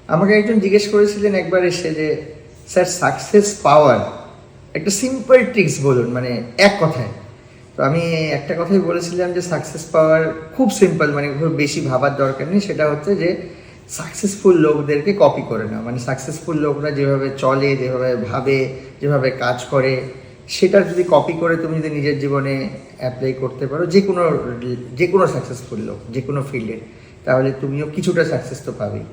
আমাকে একজন জিজ্ঞেস করেছিলেন একবার এসে যে স্যার সাকসেস পাওয়ার একটা সিম্পল ট্রিক্স বলুন, মানে এক কথায়। তো আমি একটা কথাই বলেছিলাম যে সাকসেস পাওয়ার খুব সিম্পল, মানে খুব বেশি ভাবার দরকার নেই। সেটা হচ্ছে যে সাকসেসফুল লোকদেরকে কপি করে না, মানে সাকসেসফুল লোকরা যেভাবে চলে, যেভাবে ভাবে, যেভাবে কাজ করে, সেটা যদি কপি করে তুমি যদি নিজের জীবনে অ্যাপ্লাই করতে পারো, যে কোনো সাকসেসফুল লোক যে কোনো ফিল্ডে, তাহলে তুমিও কিছুটা সাকসেস তো পাবেই।